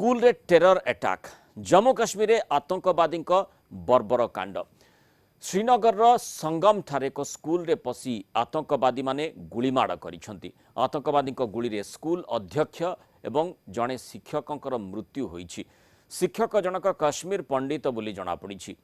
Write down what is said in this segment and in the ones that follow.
School रे terror attack Jammu Kashmir रे आतंकवादी बर्बर कांड श्रीनगर संगम ठारे एक स्कूल रे पसी आतंकवादी माने गुलीमाड़ करिसेंती। आतंकवादी गुली रे स्कूल अध्यक्ष एवं जड़े शिक्षकों मृत्यु होईछि। शिक्षक जनक कश्मीर पंडित बोली जना पड़ी।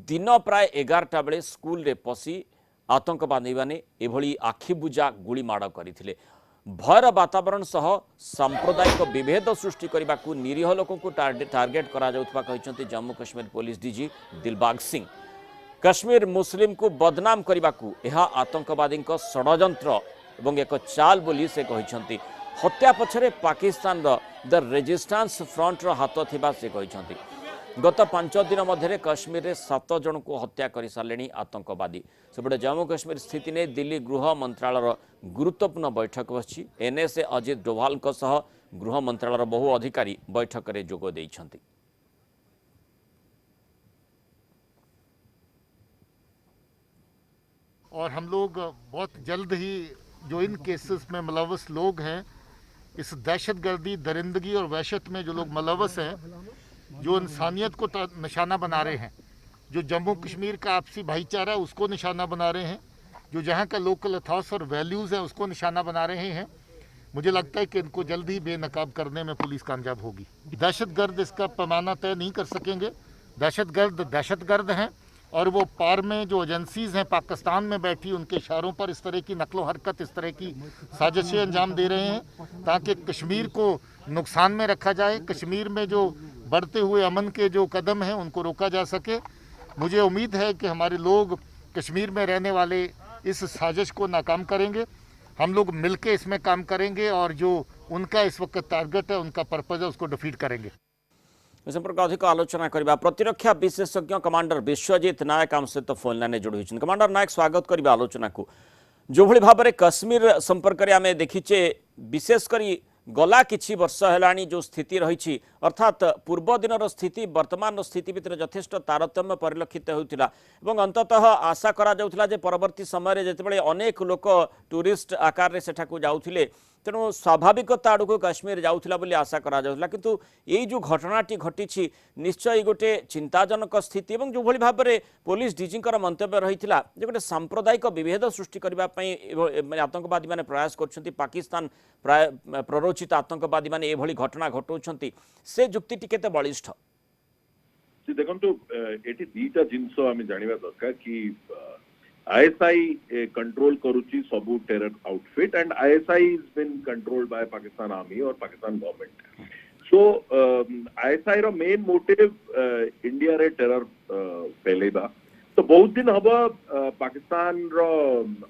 दिन प्राय 11टा बेले स्कूल रे पसी आतंकवादी माने एभली आखिबुझा गुलीमाड़ करथिले। भयर वातावरण सह सांप्रदायिक विभेद सृष्टि करने को निरीह लोक टार्गेट करा जम्मू कश्मीर पुलिस डीजी दिलबाग सिंह। कश्मीर मुस्लिम को बदनाम करने को यह आतंकवादी षड्यंत्र और एक चाल बोली से कहते। हत्या पछरे पाकिस्तान द रेजिस्टेंस फ्रंट हाथ थिबा से कहते। गत 5 दिन मध्य कश्मीर में 7 जन को हत्या कर सारे आतंकवादी। सेपटे जम्मू कश्मीर स्थिति ने दिल्ली गृह मंत्रालय गुरुत्वपूर्ण बैठक बसी। एनएसए अजित डोभाल गृह मंत्रालय बहु अधिकारी बैठक में जोग देइछंती। और हम लोग बहुत जल्द ही जो इन केसेस में मुलव्वस लोग हैं, इस दहशतगर्दी, दरिंदगी और वहशत में जो लोग मुलव्वस हैं, जो इंसानियत को निशाना बना रहे हैं, जो जम्मू कश्मीर का आपसी भाईचारा उसको निशाना बना रहे हैं, जो जहाँ का लोकल अथॉस और वैल्यूज़ हैं उसको निशाना बना रहे हैं, मुझे लगता है कि इनको जल्द ही बेनकाब करने में पुलिस कामयाब होगी। दहशतगर्द इसका पैमाना तय नहीं कर सकेंगे। दहशतगर्द हैं और वो पार में जो एजेंसीज़ हैं पाकिस्तान में बैठी, उनके इशारों पर इस तरह की नकलो हरकत, इस तरह की साजिशें अंजाम दे रहे हैं ताकि कश्मीर को नुकसान में रखा जाए। कश्मीर में जो बढ़ते हुए अमन के जो कदम हैं उनको रोका जा सके। मुझे उम्मीद है कि हमारे लोग कश्मीर में रहने वाले इस साजिश को नाकाम करेंगे। हम लोग मिलकर इसमें काम करेंगे और जो उनका इस वक्त टारगेट है, उनका पर्पज़ है, उसको डिफीट करेंगे। इस संपर्क अधिक आलोचना करबा प्रतिरक्षा विशेषज्ञ कमांडर विश्वजीत नायक आम सहित फोन लाइन जोड़ी। कमांडर नायक, स्वागत करबा आलोचना को। जो भली भाव में कश्मीर संपर्क में आम देखीचे, विशेषकर गला किछि वर्ष हेलानी जो स्थिति रही, अर्थात पूर्व दिनर स्थिति वर्तमान स्थिति भितर यथेष्ट तारतम्य परिलक्षित होता और अंततः आशा करा जाउथला जे परवर्ती समय जितेबाला अनेक लोक टूरिस्ट आकार से जाउथिले, तेणु स्वाभाविकता आड़ को कश्मीर जाउथिला बोली आशा करा जाउथला। किंतु ये जो घटनाटी घटी निश्चय गोटे चिंताजनक स्थिति और जो भली भाव में पुलिस डीजी मंतव्य रही जे गोटे सांप्रदायिक विभेद सृष्टि करने आतंकवादी मैंने प्रयास कर पाकिस्तान प्ररोचित आतंकवादी मैंने ये घटना घटाऊँ, से जुक्ति केते बलिष्ठ? देखो ये दीटा जिनस आम जाना दरकार कि आईएसआई कंट्रोल करुची सबू terror outfit and ISI is been controlled by Pakistan army और पाकिस्तान गवर्नमेंट। सो आईएसआई रो मेन मोटिव इंडिया रे टेरर फैलेबा। तो बहुत दिन हम पाकिस्तान रो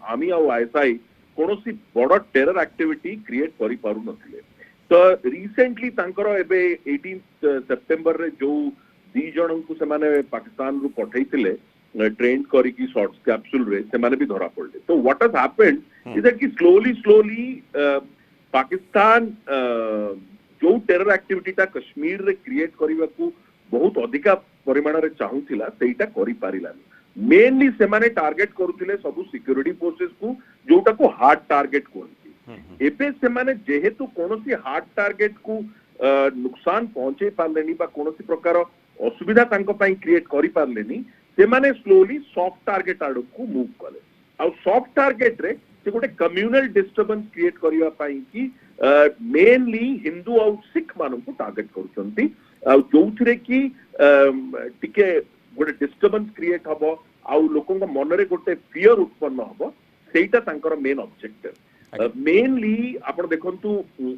आर्मी और आईएसआई कोनोसी बड़ टेरर एक्टिविटी क्रिएट करि पारु नथिले। तो रिसेंटली तांकर एबे 18 सितंबर रे जो 2 जन को से माने पाकिस्तान रू पठैतिले ट्रेन करी शॉर्ट कैप्सूल रे से माने भी धरा पड़े। तो what has happened is that कि स्लोली पाकिस्तान जो टेरर एक्टिविटी ता कश्मीर रे क्रिएट करबा को बहुत अधिका परिमाण रे चाहुथिला सेटा करि पारिलानी। मेनली से माने टारगेट करूथिले सब सिक्योरिटी फोर्सेस को, जोटा को हार्ड टारगेट करथि। एबे से माने जेहेतु कोनोसी हार्ड टारगेट को नुकसान पहुंचे पारलेनी बा कोनोसी प्रकार असुविधा तांको पई क्रिएट करि पारलेनी, से माने स्लोली सॉफ्ट टारगेट आड़ को मूव कले। आ सॉफ्ट टारगेट रे से गोटे कम्युनल डिस्टर्बेंस क्रिएट करबा पई कि मेनली हिंदू और सिख मानन को टारगेट करूछंती, जोथिरे कि टिके गोटे डिस्टर्बेंस क्रिएट हबो आ लोकन मन रे गोटे फियर उत्पन्न हबो, सेटा तांकर मेन ऑब्जेक्टिव। मेनली आपण देखंतु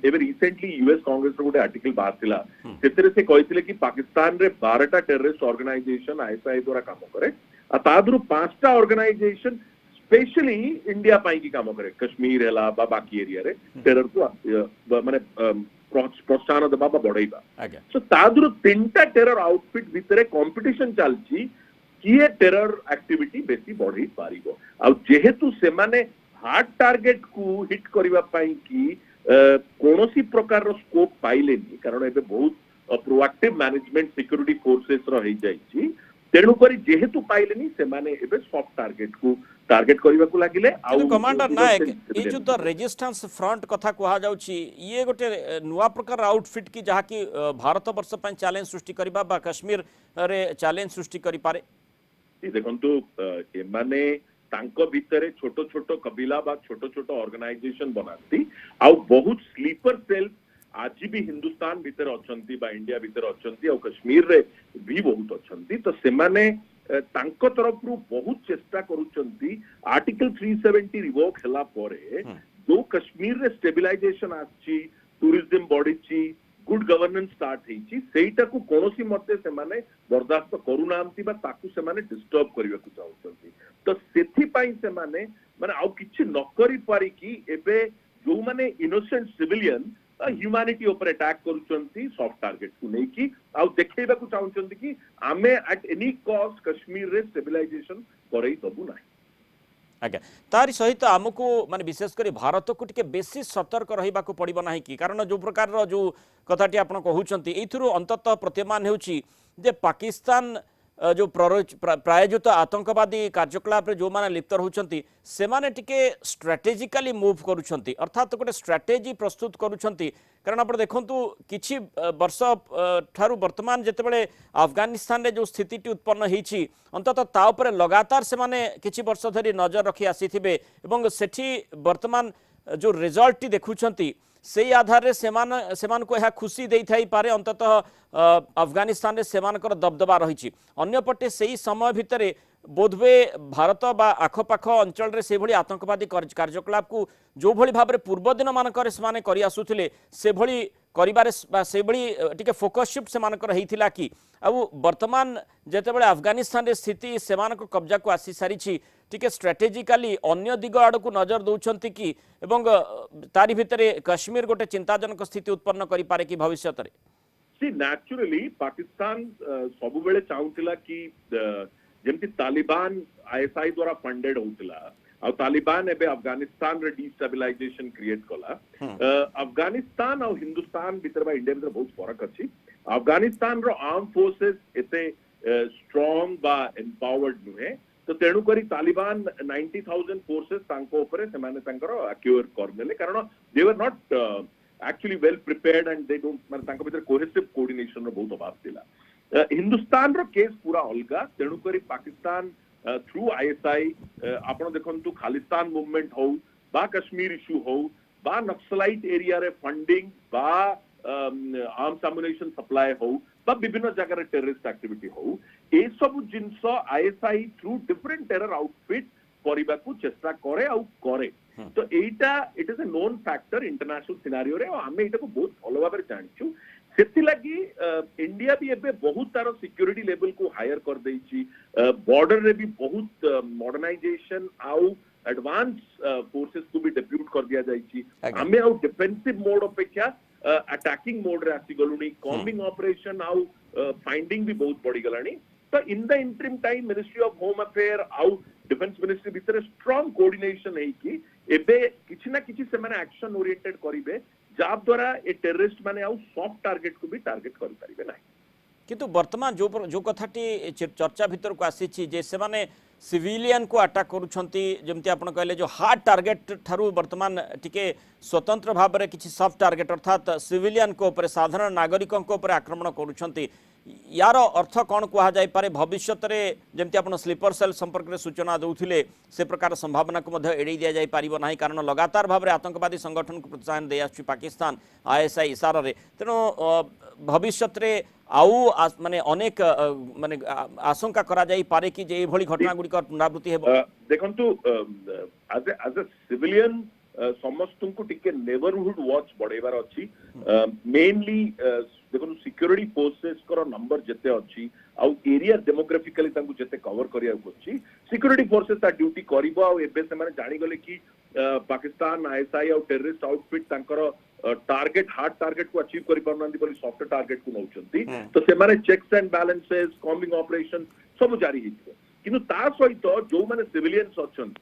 एबे रिसेंटली यूएस कांग्रेस रो गोटे आर्टिकल बाहर थिला, सेतरे से कहिथिले कि पाकिस्तान रे 12टा टेररिस्ट ऑर्गेनाइजेशन आईएसआई द्वारा काम करे आ तादरु 5टा ऑर्गेनाइजेशन स्पेशली इंडिया पाई की काम करे। कश्मीर हैला बा बाकी एरिया रे टेरर को माने प्रोत्साहन दबा बा बढ़ाइबा। सो तादरु 3टा टेरर आउटफिट भितरे कंपटीशन चलची कि टेरर एक्टिविटी बेसी बढ़ाई पारिबो। आ जेहेतु से माने हार्ड टारगेट को हिट करबा पई कि कोनोसी प्रकार रो स्कोप पाइलेनी, कारण एबे बहुत प्रोएक्टिव मैनेजमेंट सिक्योरिटी फोर्सेस रो हे जाईची। तेणुकरी जेहेतु पाइलेनी सेमाने एबे सॉफ्ट टार्गेट को टार्गेट करबा को लागिले किंतु कमांडर नायक ये जो द रेजिस्टेंस फ्रंट कथा कहा जाउची ये गोटे नुआ प्रकार आउटफिट की जहा की भारत वर्ष पय चैलेंज सृष्टि करबा बा कश्मीर रे चैलेंज सृष्टि करि पारे देखंतु एमाने तांको भितरे छोटो छोटो कबिला बा छोटो छोटो ऑर्गेनाइजेशन बनाती आ बहुत स्लीपर सेल आज भी हिंदुस्तान भीतर अछंती बा इंडिया भीतर अछंती और कश्मीर रे भी बहुत अछंती तो सेमाने तांको तरफ रु बहुत चेष्टा करूचंती आर्टिकल 370 रिवोक हला परे जो कश्मीर रे स्टेबिलाइजेशन आछि टूरिज्म बढ़िछि गुड गवर्नेंस स्टार्ट हेछि सेटा को कोनोसी मते सेमाने बर्दाश्त करूनांती बा ताकू सेमाने डिस्टर्ब करिवा को चाहउचंती तो सेथि पई सेमाने माने आउ किछि न करि पारि कि एबे जो माने इनोसेंट सिविलियन ह्यूमैनिटी ऊपर अटैक करूचंती सॉफ्ट टारगेट को नहीं कि आउ देखैबा को चाहउचंती कि आमे एट एनी कॉस्ट कश्मीर रे स्टेबिलाइजेशन करई दबु नाही आज्ञा तारी सहित आमको माने विशेषकर भारत को टिके बेसी सतर्क रहिबा को पड़िबो नाही कि कारण जो प्रकार रो जो कथाटी आपण कहउचंती एथुरु अंततः प्रतिमान हेउची जे पाकिस्तान जो प्रायोजित आतंकवादी कार्यकलाप जो माने लिप्त रहउचंती से माने टिके स्ट्रेटेजिकली मूव करूचंती अर्थात गोटे स्ट्रेटेजी प्रस्तुत करूचंती कारण आप देखंतु किछि वर्ष ठारू वर्तमान जेतेबेले अफगानिस्तान रे जो स्थिति उत्पन्न हेछि अंततः ता ऊपर लगातार से माने किछि वर्ष धरि नजर रखी आसीथिबे एवं सेठी वर्तमान जो रिजल्ट देखुचंती से आधार रे सेमान को यह खुशी दे थाई पारे अंततः अफगानिस्तान रे सेमानकर दबदबा रही अन्यपटे से समय भितर बोधवे भारत बा आखपाख अंचल रे से भली आतंकवादी कार्यकलाप को जो भली भाबरे पूर्व दिन मानकर से करि आसुथिले से भली करिबारे से भली टिके फोकस शिफ्ट से मानकर हेइथिला कि आउ वर्तमान जेतेबेले अफगानिस्तान रे स्थिति सेमानक कब्जा को आसी सारिछि टिके स्ट्रेटेजिकली अन्य दिग आड़ को नजर दौरान कि एवं तारी भितरे कश्मीर गोटे चिंताजनक स्थिति उत्पन्न करि पारे कि भविष्य रे सी नेचुरली पाकिस्तान सब बेले चाहूतिला कि जेमति तालिबान आईएसआई द्वारा फंडेड होतिला और तालिबान एबे अफगानिस्तान रे डिस्टेबिलाइजेशन क्रिएट कला अफगानिस्तान और हिंदुस्तान भीतर बा इंडिया भीतर बहुत फरक अछि अफगानिस्तान रो आर्म फोर्सेस एते स्ट्रांग बा एम्पावर्ड नुहे तो तेणु करी तालिबान 90,000 फोर्सेस तांको ऊपर से माने तांकर एक्यूर करनेले कारण they were not actually well prepared and they don't माने तांको भीतर कोहेसिव कोऑर्डिनेशन रो बहुत अभाव थिला हिंदुस्तान रो केस पूरा अलगा तेणु करी पाकिस्तान थ्रू आईएसआई आपण देखंतु खालिस्तान मूवमेंट हो बा कश्मीर इशू हो बा नक्सलाइट एरिया रे फंडिंग बा आर्म्स एम्युनिशन सप्लाई हो बा विभिन्न जगह टेररिस्ट एक्टिविटी हो ए सब जिंस ISI through different terror outfit करबा को चेष्टा करे आउ करे तो एटा it is a known factor international scenario रे आमे एटा को बहुत भलो भाबरे जानिछु सेति लागि इंडिया भी एबे बहुत तार सिक्योरिटी लेवल को हायर कर देछि बॉर्डर रे भी बहुत मॉडर्नाइजेशन आउ एडवांस फोर्सेस को भी डेप्यूट कर दिया जाइछि आमे आउ डिफेंसिव मोड अपेक्षा अटैकिंग मोड रे आसी गलुनी कॉम्बिंग ऑपरेशन आउ फाइंडिंग भी बहुत बढ़ी गलानी तो in the interim time ministry of home affair आउ डिफेंस मिनिस्ट्री भीतर स्ट्रांग कोऑर्डिनेशन है कि एबे किछि ना किछि से माने एक्शन ओरिएंटेड करिवे जा द्वारा ए टेररिस्ट माने आउ सॉफ्ट टारगेट को भी टारगेट कर पारिबे नाही किंतु वर्तमान जो कथाटी चर्चा भीतर को आसी जे से माने सिविलियन को अटैक करूछंती जेमती आपण कहले जो हार्ड टारगेट ठारू वर्तमान टिके स्वतंत्र भाव में किछि सॉफ्ट टारगेट अर्थात सिविलियन को ऊपर साधारण नागरिकों को ऊपर आक्रमण करूछंती यार अर्थ कौन कहा जाय पारे भविष्य में जमती आप स्लीपर सेल संपर्क में सूचना दौले से प्रकार संभावना को एड़े दि जाई पारिबो नाही कारण लगातार भाव में आतंकवादी संगठन को प्रोत्साहन दे आछि पाकिस्तान आईएसआई इशारा रे तेणु भविष्य में आउ माने अनेक माने आशंका करा जाई पारे कि जे भली घटना गुडी पुनरावृत्ति हेबो देखंतु एज ए सिविलियन समस्त को टिके नेबरहुड वॉच बढ़ेबार अछि मेनली देखो सिक्योरिटी फोर्सेस को नंबर जते अछि आउ एरिया डेमोग्राफिकली तांकु जते कवर करिया अछि सिक्योरिटी फोर्सेस ता ड्यूटी करिबो आ एबे से माने जानि गले कि पाकिस्तान आईएसआई और टेररिस्ट आउटफिट तांकर टारगेट हार्ड टारगेट को अचीव करि परनांदी बोली सॉफ्ट टारगेट को नउचंती तो से माने checks and balances combing operation सब जारी हितो किंतु ता सहित जो माने सिविलियंस अछन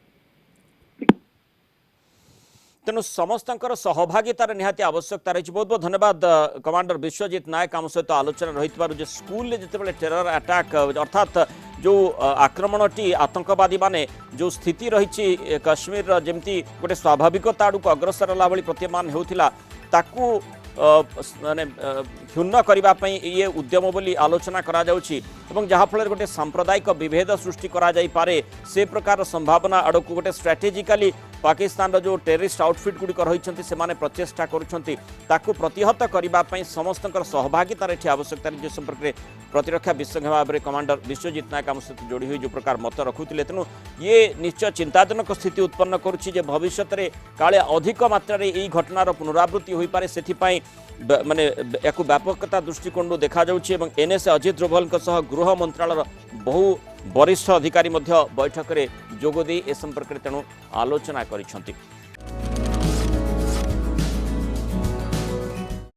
तेणु समस्तंकर सहभागितार निहाती आवश्यकता रही। बहुत बहुत धन्यवाद कमांडर विश्वजीत नायक आम सहित आलोचना रही स्कूल जिते टेरर अटैक अर्थात जो आक्रमणटी आतंकवादी माने जो स्थिति रही काश्मीर जमती गोटे स्वाभाविकता आड़ को अग्रसर है भाई प्रतीयमान होता ताकू माने क्षुण्ण करने ये उद्यम बोली आलोचना करा जाउछि एवं जहाँफल गोटे सांप्रदायिक विभेद सृष्टि करा जाई पारे से प्रकार संभावना आड़ को गोटे स्ट्राटेजिकली पाकिस्तान जो टेररिस्ट आउटफिट गुड़िक रही से प्रचेषा करुँच प्रतिहत करने समस्त सहभागितार ये आवश्यकता जो संपर्क में प्रतिरक्षा विशेषज्ञ भाव में कमांडर विश्वजीत नायक आम सहित जोड़ी हुई जो प्रकार मत रखुते तेणु ये निश्चय चिंताजनक स्थिति उत्पन्न करुच्ची भविष्य में काले अधिक मात्रा यही घटनार पुनरावृत्ति हो पारे से माने एक व्यापकता दृष्टिकोण देखा जाउछि एनएसए अजित डोभाल गृह मंत्रालय बहु वरिष्ठ अधिकारी बैठक में जोगदे ए संपर्क में तेणु आलोचना करिसेंति।